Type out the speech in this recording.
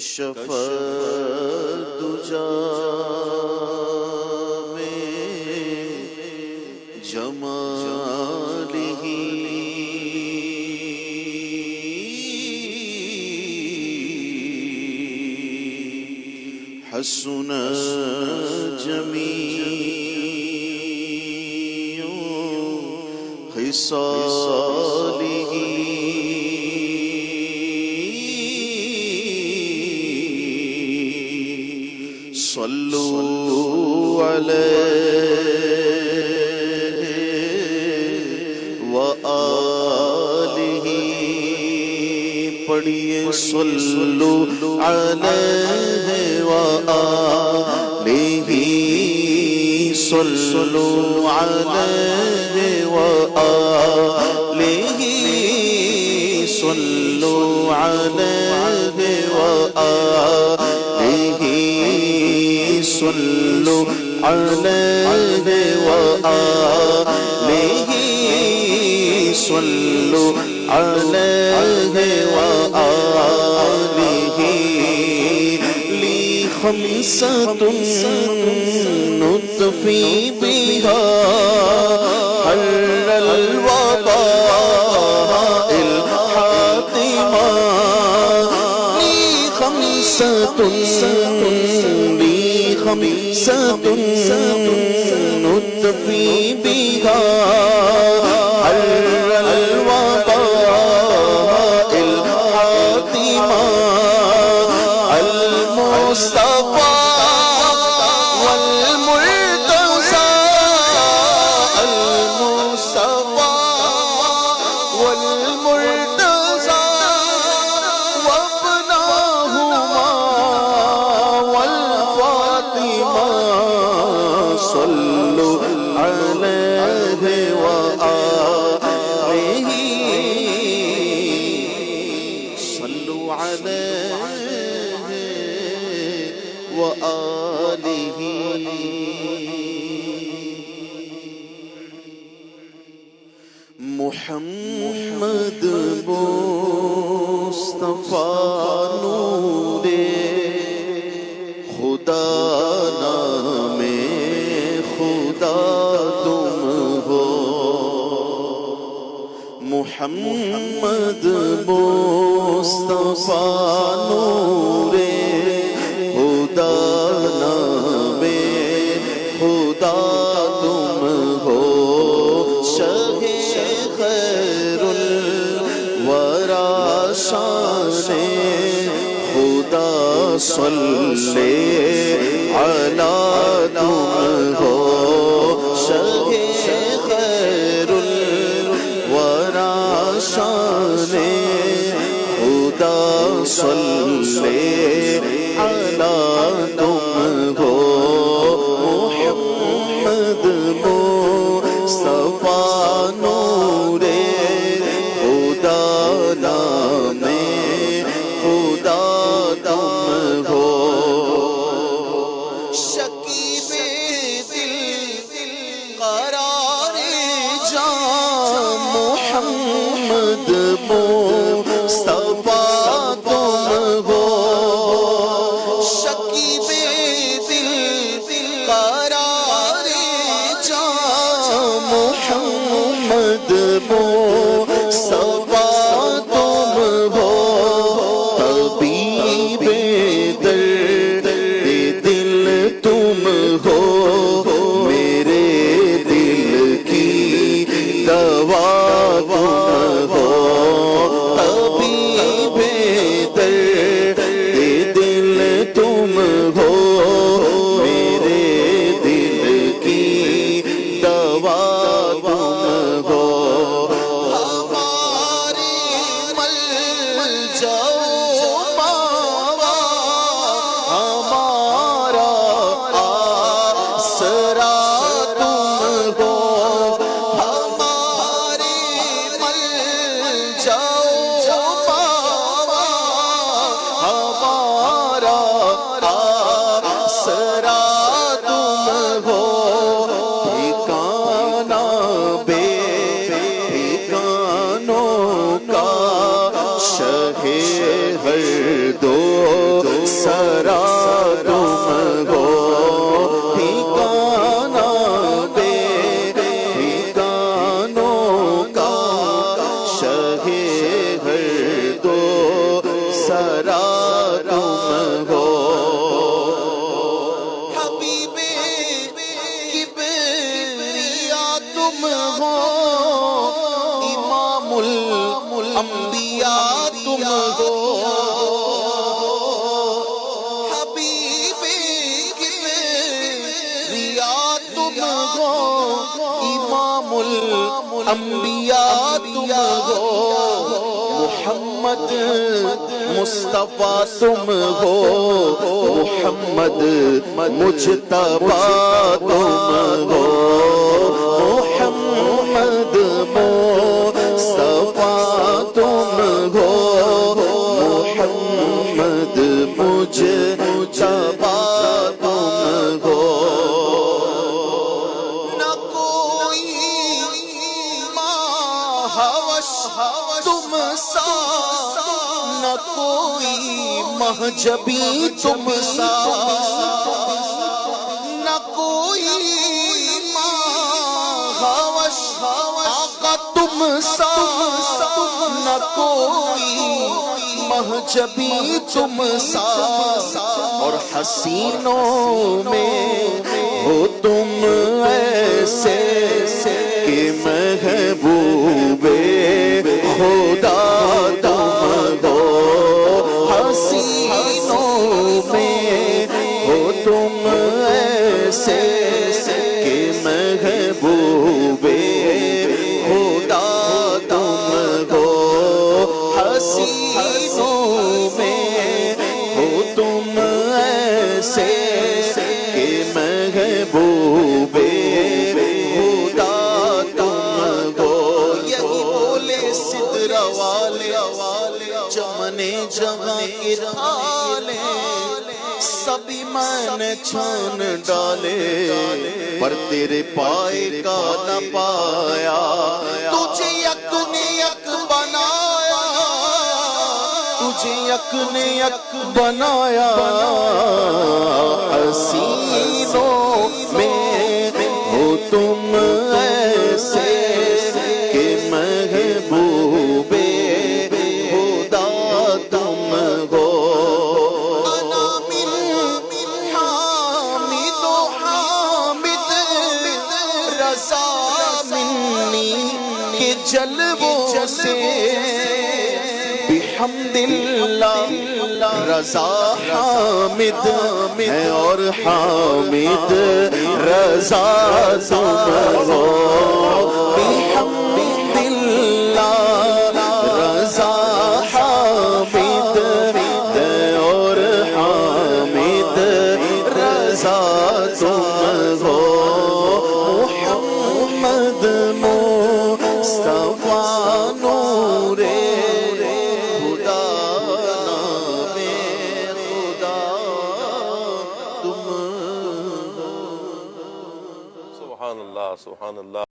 کشف دجا میں جمالہ حسن جمیع خصالہ صلوا علیہ وآلہ پڑھیے صلوا علیہ وآلہ صلوا علیہ وآلہ صلوا علیہ وآلہ صلوا علیہ وآلہ صلوا علیہ وآلہ لی خمسۃ نطفی بہا حر الوباء الحاتمہ لی خمسۃ نطفی بہا حر الوباء الحاتمہ المصطفى والمرتضى المصطفى والمرتضى وابناهما والفاطمة صلوا عليه وآله صلوا عليه وآله محمد مصطفیٰ نور خدا نام خدا تم ہو محمد مصطفیٰ نور خدا نام خدا تم ہو شہ خیر الورا شان خدا صلی علی تم ہو شہ خیر الورا شان خدا صلی علی تم ہو محمد مصطفیٰ نور خدا نام خدا تم ہو شکیب دل قرار جاں محمد مصطفیٰ تم ہو شکیب دل قرار جاں محمد مصطفیٰ تم ہو طبیب درد دل تم ہو میرے دل کی دوا تم ہو طبیب درد دل تم ہو میرے دل کی دوا تم ہو الانبیاء تم ہو، محمد مصطفیٰ تم ہو، محمد مجتبی تم ہو، محمد مصطفیٰ تم ہو، محمد مجتبی تم ہو۔ نہ کوئی ماہوش تم سا، نہ کوئی مہجبی تم سا، نہ کوئی ماہوش آقا تم سا، نہ کوئی مہجبی تم سا، اور حسینوں میں ہو تم ایسے کہ محبوب خدا تم ہو، حسینوں میں ہو تم ایسے کہ محبوب خدا تم ہو، حسینوں میں ہو تم ایسے کہ محبوب خدا تم ہو۔ یہی بولے سدرہ والے چمن جہاں کے تھالے، سبھی میں نے چھان ڈالے، پر تیرے پائے کا نہ پایا، تجھے یک نے یک بنایا، تجھے یک نے یک بنایا، حسینوں میں ہو تم ایسے کہ محبوب خدا تم ہو۔ انا من حامد و حامد، رضا منی کے جلووں سے، بحمد اللہ رضا حامد ہے، اور حامد رضا تم ہو، بحمد اللہ رضا حامد ہے، اور حامد رضا تم ہو، محمد مصطفیٰ نور خدا، نام خدا تم۔ سبحان اللہ، سبحان اللہ۔